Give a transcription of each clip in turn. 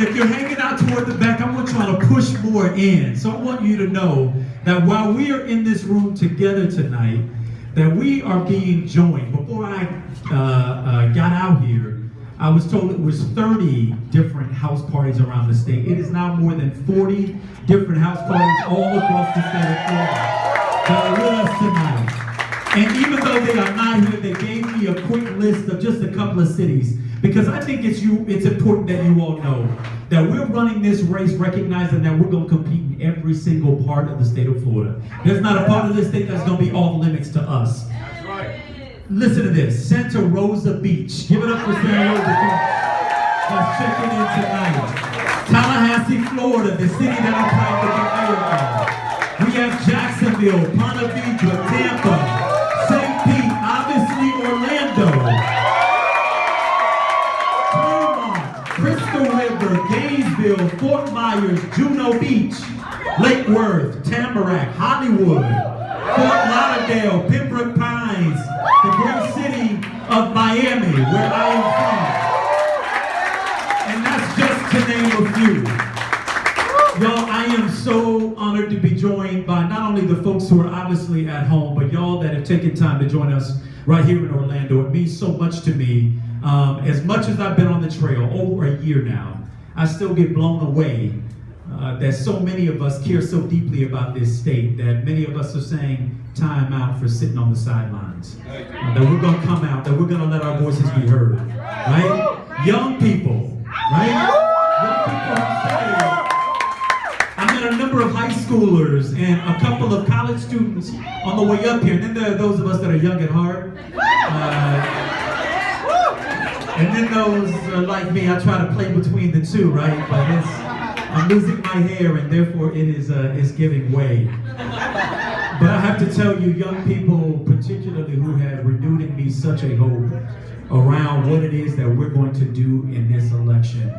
Listen, if you're hanging out toward the back, I want y'all to push more in. So I want you to know that while we are in this room together tonight, that we are being joined. Before I got out here, I was told it was 30 different house parties around the state. It is now more than 40 different house parties all across the state of Florida that are with us tonight. And even though they are not here, they gave me a quick list of just a couple of cities, because I think it's important that you all know that we're running this race recognizing that we're going to compete in every single part of the state of Florida. There's not a part of this state that's going to be off limits to us. That's right. Listen to this, Santa Rosa Beach. Give it up for Santa Rosa Beach. That's checking in tonight. Tallahassee, Florida, the city that I'm proud to be mayor of. We have Jacksonville, Ponte Vedra, Tampa, St. Pete, obviously Orlando, Crystal River, Gainesville, Fort Myers, Juno Beach, Lake Worth, Tamarack, Hollywood, Fort Lauderdale, Pembroke Pines, the great city of Miami, where I am from. And that's just to name a few. Y'all, I am so honored to be joined by not only the folks who are obviously at home, but y'all that have taken time to join us right here in Orlando. It means so much to me. As much as I've been on the trail over a year now, I still get blown away that so many of us care so deeply about this state that many of us are saying time out for sitting on the sidelines. That we're going to come out, that we're going to let our voices be heard. Right? Young people, right? Young people who say, I met a number of high schoolers and a couple of college students on the way up here. And then there are those of us that are young at heart. And then those like me, I try to play between the two, right? But I'm losing my hair, and therefore it is giving way. But I have to tell you, young people, particularly who have renewed in me such a hope around what it is that we're going to do in this election.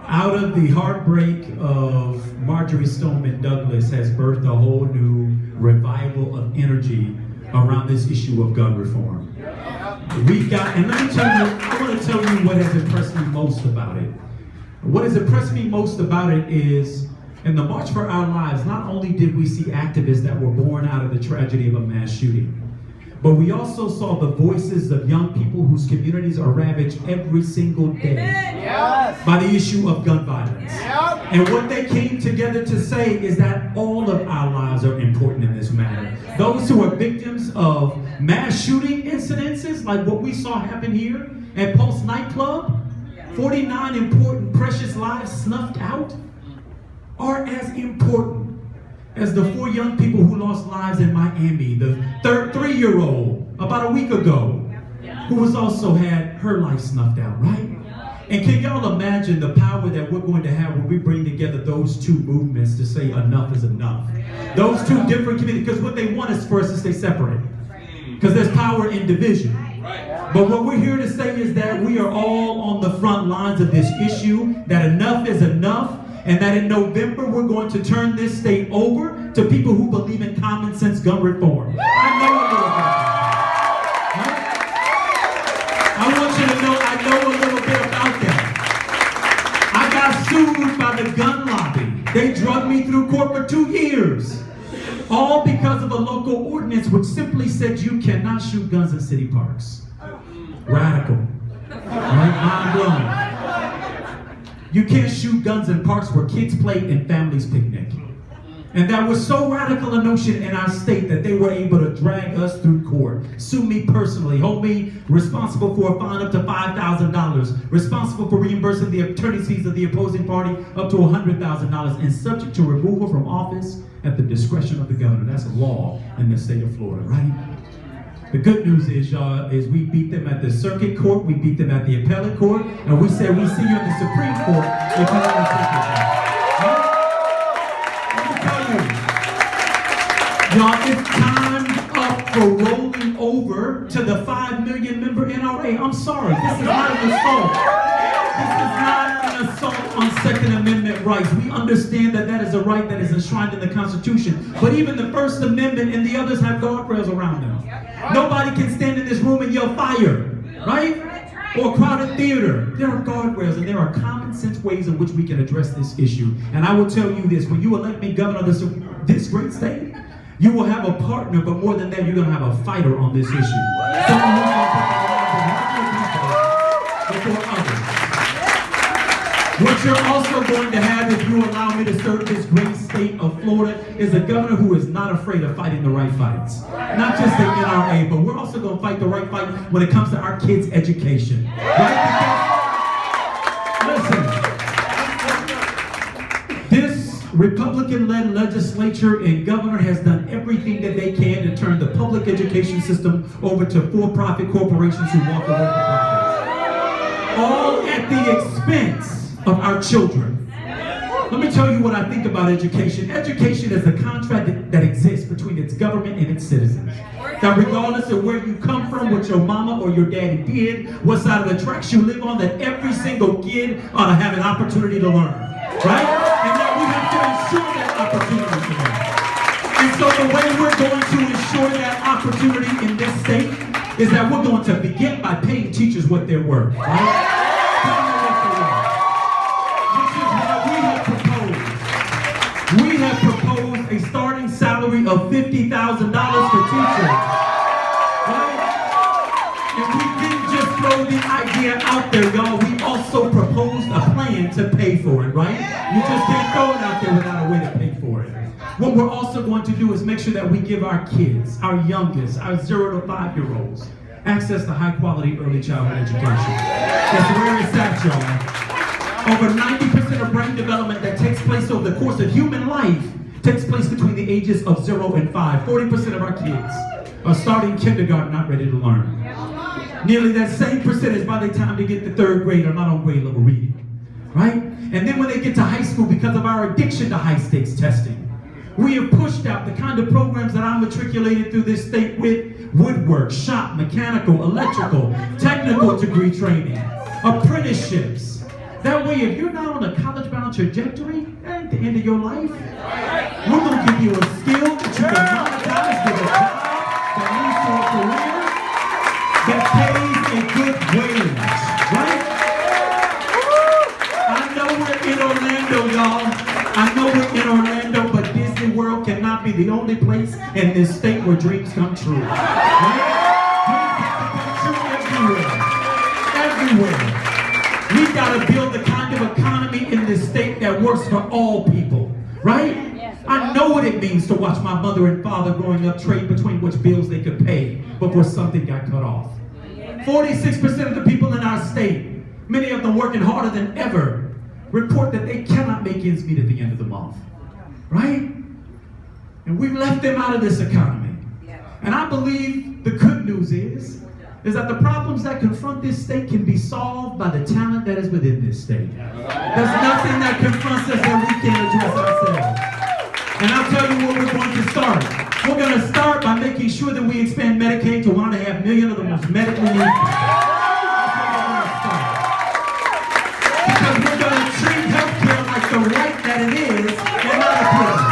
Out of the heartbreak of Marjorie Stoneman Douglas has birthed a whole new revival of energy around this issue of gun reform. We've got, and let me tell you, I want to tell you what has impressed me most about it. What has impressed me most about it is, in the March for Our Lives, not only did we see activists that were born out of the tragedy of a mass shooting, but we also saw the voices of young people whose communities are ravaged every single day by the issue of gun violence. And what they came together to say is that all of our lives are important in this matter. Those who are victims of mass shooting incidences, like what we saw happen here at Pulse nightclub, 49 important precious lives snuffed out, are as important as the 4 young people who lost lives in Miami, the 3-year-old about a week ago, who was also had her life snuffed out, right? And can y'all imagine the power that we're going to have when we bring together those two movements to say enough is enough? Those two different communities, because what they want is for us to stay separate. Because there's power in division. But what we're here to say is that we are all on the front lines of this issue, that enough is enough, and that in November we're going to turn this state over to people who believe in common sense gun reform. I know a little bit. Right? I want you to know I know a little bit about that. I got sued by the gun lobby. They drugged me through court for 2 years. All because of a local ordinance which simply said you cannot shoot guns in city parks. Radical. Right? Mind blowing. You can't shoot guns in parks where kids play and families picnic. And that was so radical a notion in our state that they were able to drag us through court, sue me personally, hold me responsible for a fine up to $5,000, responsible for reimbursing the attorney's fees of the opposing party up to $100,000, and subject to removal from office at the discretion of the governor. That's a law in the state of Florida, right? The good news is, y'all, is we beat them at the circuit court, we beat them at the appellate court, and we said we see you in the Supreme Court if you want to take it. Right? Let me tell you, y'all, it's time up for rolling over to the 5 million member NRA. I'm sorry, this is not an assault. This is not an assault on Second Amendment rights. We understand that that is a right that is enshrined in the Constitution. But even the First Amendment and the others have guardrails around them. Nobody can stand in this room and yell fire, right? or a crowded theater. There are guardrails and there are common sense ways in which we can address this issue. And I will tell you this, when you elect me governor of this great state, you will have a partner, but more than that, you're going to have a fighter on this issue. Someone who's going to put the lives of your people before others. What you're also going to have, if you allow me to serve this great state of Florida, is a governor who is not afraid of fighting the right fights. Not just the NRA, but we're also going to fight the right fight when it comes to our kids' education. Right? Because, listen, this Republican-led legislature and governor has done everything that they can to turn the public education system over to for-profit corporations who walk away with profits. All at the expense of our children. Let me tell you what I think about education. Education is a contract that exists between its government and its citizens. That regardless of where you come from, what your mama or your daddy did, what side of the tracks you live on, that every single kid ought to have an opportunity to learn. Right? And that we have to ensure that opportunity for them. And so the way we're going to ensure that opportunity in this state is that we're going to begin by paying teachers what they're worth. Right? We have proposed a starting salary of $50,000 for teachers. Right? And we didn't just throw the idea out there, y'all. We also proposed a plan to pay for it, right? You just can't throw it out there without a way to pay for it. What we're also going to do is make sure that we give our kids, our youngest, our 0 to 5-year-olds, access to high-quality early childhood education. That's where it's at, y'all. Over 90% of brain development that takes place over the course of human life takes place between the ages of 0 and 5. 40% of our kids are starting kindergarten not ready to learn. Nearly that same percentage by the time they get to 3rd grade are not on grade level reading. Right? And then when they get to high school, because of our addiction to high stakes testing, we have pushed out the kind of programs that I'm matriculated through this state with: woodwork, shop, mechanical, electrical, technical degree training, apprenticeships. That way, if you're not on a college-bound trajectory at the end of your life, we're going to give you a skill that you can monetize with a job that leads to a career that pays a good wage, right? I know we're in Orlando, y'all. I know we're in Orlando, but Disney World cannot be the only place in this state where dreams come true. Right? Dreams come true everywhere. Everywhere. We've got to build the kind of economy in this state that works for all people, right? I know what it means to watch my mother and father growing up trade between which bills they could pay before something got cut off. 46% of the people in our state, many of them working harder than ever, report that they cannot make ends meet at the end of the month, right? And we've left them out of this economy. And I believe the good news is that the problems that confront this state can be solved by the talent that is within this state. There's nothing that confronts us that we can't address ourselves. And I'll tell you where we're going to start. We're going to start by making sure that we expand Medicaid to 1.5 million of the most medically needy people. Because we're going to treat healthcare like the right that it is and not a privilege.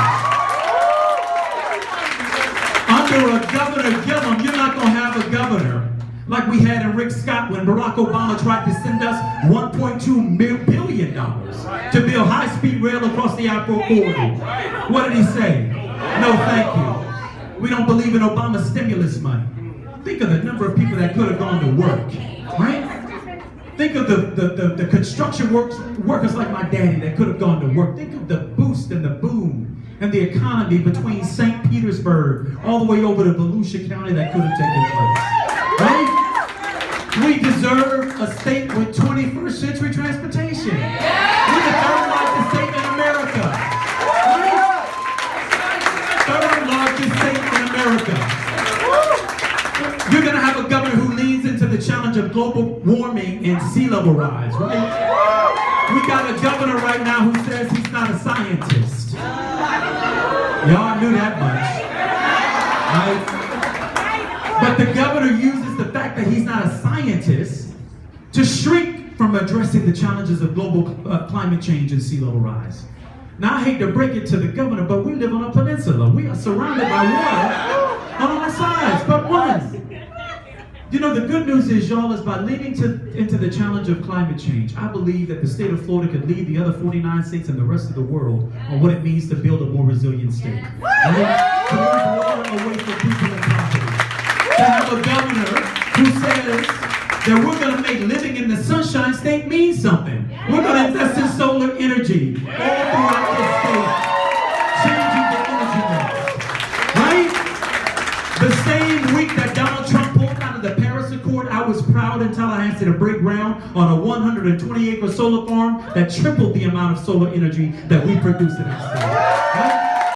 Under a Governor Gillum, you're not going to have a governor like we had in Rick Scott when Barack Obama tried to send us $1.2 billion to build high-speed rail across the I-4 corridor. What did he say? No, thank you. We don't believe in Obama's stimulus money. Think of the number of people that could have gone to work, right? Think of the construction workers like my daddy that could have gone to work. Think of the boost and the boom and the economy between St. Petersburg all the way over to Volusia County that could have taken place, right? We deserve a state with 21st century transportation. We're the 3rd largest state in America. Right? 3rd largest state in America. You're going to have a governor who leans into the challenge of global warming and sea level rise, right? We got a governor right now who says he's not a scientist. Y'all knew that much, right? But the governor uses the fact that he's not a scientist to shrink from addressing the challenges of global climate change and sea level rise. Now, I hate to break it to the governor, but we live on a peninsula. We are surrounded by water on all sides but one. You know, the good news is, y'all, is by leading into the challenge of climate change, I believe that the state of Florida could lead the other 49 states and the rest of the world on what it means to build a more resilient state. Right? To move water away from people and property. To have a governor who says that we're going to make living in the Sunshine State mean something. We're going to invest in solar energy all throughout this state, changing the energy mix. Right? The same week that Donald Trump pulled out of the Paris Accord, I was proud in Tallahassee to break ground on a 120-acre solar farm that tripled the amount of solar energy that we produce in our state.